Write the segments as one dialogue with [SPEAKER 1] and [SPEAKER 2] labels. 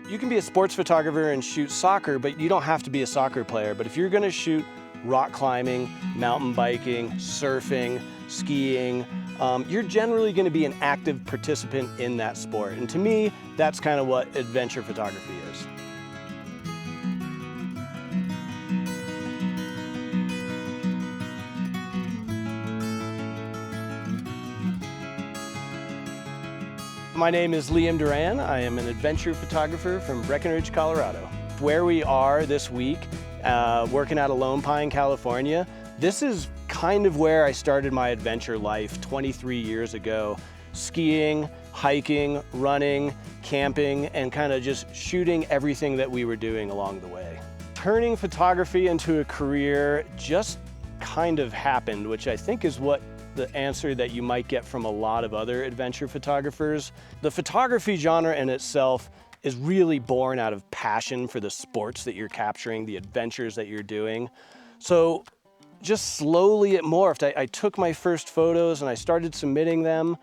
[SPEAKER 1] You can be a sports photographer and shoot soccer, but you don't have to be a soccer player. But if you're gonna shoot rock climbing, mountain biking, surfing, skiing, you're generally gonna be an active participant in that sport. And to me, that's kind of what adventure photography is. My name is Doran. I am an adventure photographer from Breckenridge, Colorado. Where we are this week, working out of Lone Pine, California, this is kind of where I started my adventure life 23 years ago. Skiing, hiking, running, camping, and kind of just shooting everything that we were doing along the way. Turning photography into a career just kind of happened, which I think is what the answer that you might get from a lot of other adventure photographers. The photography genre in itself is really born out of passion for the sports that you're capturing, the adventures that you're doing. So just slowly it morphed. I took my first photos and I started submitting them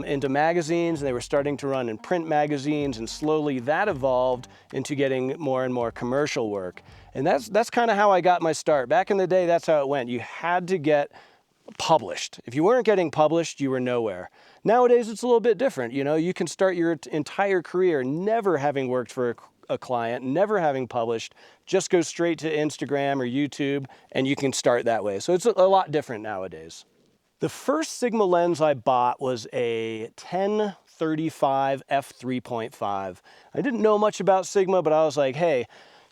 [SPEAKER 1] into magazines, and they were starting to run in print magazines, and slowly that evolved into getting more and more commercial work. And that's kind of how I got my start. Back in the day, that's how it went. You had to get published. If you weren't getting published, you were nowhere. Nowadays, it's a little bit different. You know, you can start your entire career never having worked for a client, never having published, just go straight to Instagram or YouTube, and you can start that way. So it's a lot different nowadays. The first Sigma lens I bought was a 1035 f3.5. I didn't know much about Sigma, but I was like, hey,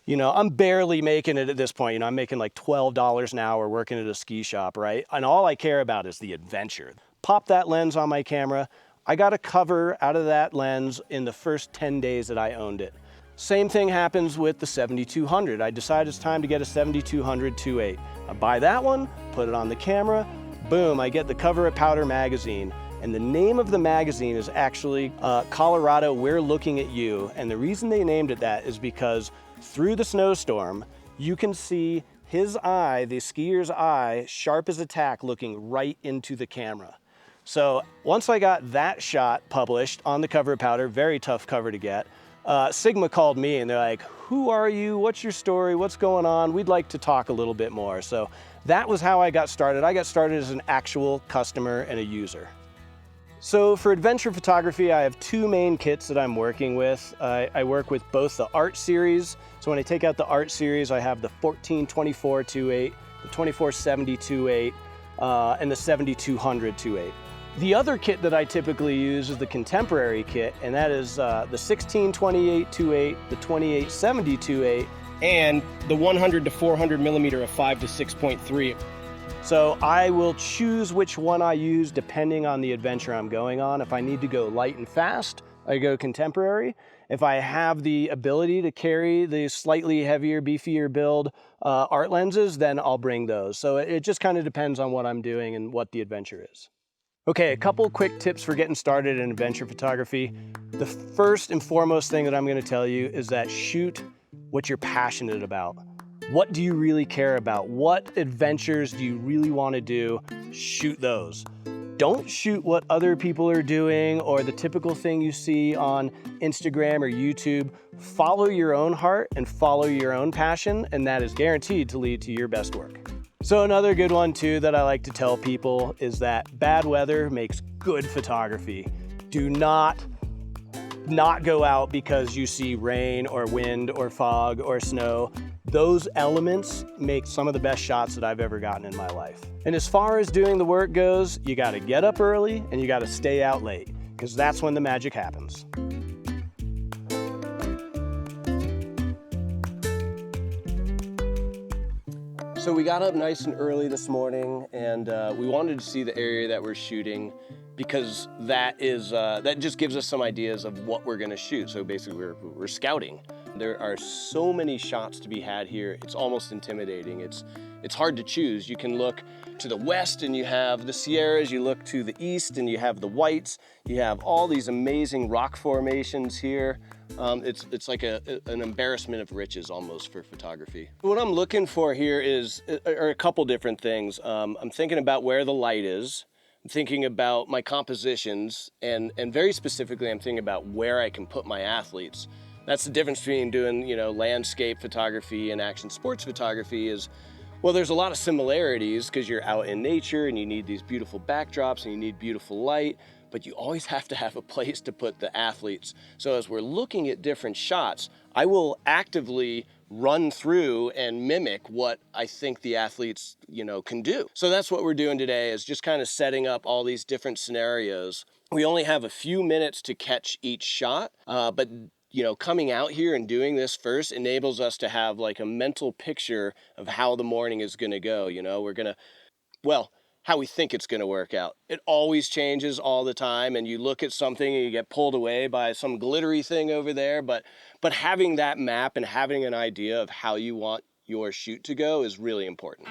[SPEAKER 1] you know, I'm barely making it at this point. You know, I'm making like $12 an hour working at a ski shop, right? And all I care about is the adventure. Pop that lens on my camera. I got a cover out of that lens in the first 10 days that I owned it. Same thing happens with the 7200. I decided it's time to get a 7200 2.8. I buy that one, put it on the camera, boom, I get the cover of Powder magazine. And the name of the magazine is actually Colorado, We're Looking at You. And the reason they named it that is because through the snowstorm, you can see his eye, the skier's eye, sharp as a tack, looking right into the camera. So once I got that shot published on the cover of Powder, very tough cover to get, Sigma called me and they're like, who are you? What's your story? What's going on? We'd like to talk a little bit more. So that was how I got started. I got started as an actual customer and a user. So for adventure photography, I have two main kits that I'm working with. I work with both the art series. So when I take out the art series, I have the 1424 2.8, the 2470 2.8, and the 7200 2.8. The other kit that I typically use is the contemporary kit, and that is the 1628 2.8, the 2870 2.8, and the 100 to 400 millimeter of 5 to 6.3. So I will choose which one I use depending on the adventure I'm going on. If I need to go light and fast, I go contemporary. If I have the ability to carry the slightly heavier, beefier build art lenses, then I'll bring those. So it just kind of depends on what I'm doing and what the adventure is. Okay, a couple quick tips for getting started in adventure photography. The first and foremost thing that I'm going to tell you is that shoot what you're passionate about. What do you really care about? What adventures do you really want to do? Shoot those. Don't shoot what other people are doing or the typical thing you see on Instagram or YouTube. Follow your own heart and follow your own passion, and that is guaranteed to lead to your best work. So another good one too that I like to tell people is that bad weather makes good photography. Do not go out because you see rain or wind or fog or snow. Those elements make some of the best shots that I've ever gotten in my life. And as far as doing the work goes, you gotta get up early and you gotta stay out late, because that's when the magic happens. So we got up nice and early this morning, and we wanted to see the area that we're shooting, because that just gives us some ideas of what we're gonna shoot. So basically we're scouting. There are so many shots to be had here. It's almost intimidating. It's hard to choose. You can look to the west and you have the Sierras. You look to the east and you have the whites. You have all these amazing rock formations here. It's like an embarrassment of riches almost for photography. What I'm looking for here are a couple different things. I'm thinking about where the light is. I'm thinking about my compositions, and very specifically, I'm thinking about where I can put my athletes. That's the difference between doing, landscape photography and action sports photography is, well, there's a lot of similarities because you're out in nature and you need these beautiful backdrops and you need beautiful light, but you always have to have a place to put the athletes. So as we're looking at different shots, I will actively run through and mimic what I think the athletes, can do. So that's what we're doing today, is just kind of setting up all these different scenarios. We only have a few minutes to catch each shot, but coming out here and doing this first enables us to have like a mental picture of how the morning is going to go. How we think it's going to work out. It always changes all the time, and you look at something and you get pulled away by some glittery thing over there, but having that map and having an idea of how you want your shoot to go is really important.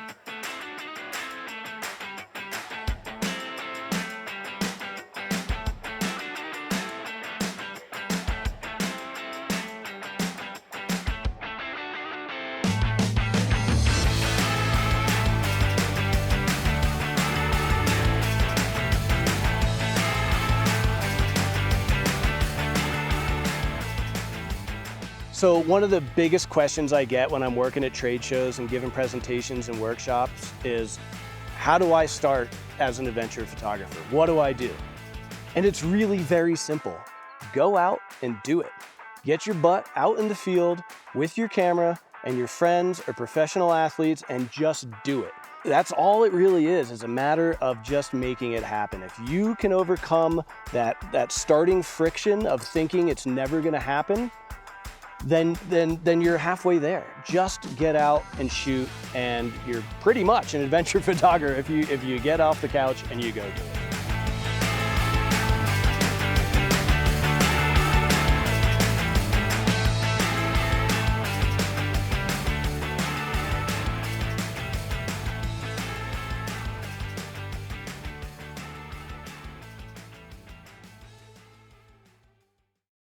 [SPEAKER 1] So one of the biggest questions I get when I'm working at trade shows and giving presentations and workshops is, how do I start as an adventure photographer? What do I do? And it's really very simple. Go out and do it. Get your butt out in the field with your camera and your friends or professional athletes and just do it. That's all it really is a matter of just making it happen. If you can overcome that starting friction of thinking it's never gonna happen, then you're halfway there. Just get out and shoot, and you're pretty much an adventure photographer if you get off the couch and you go do it.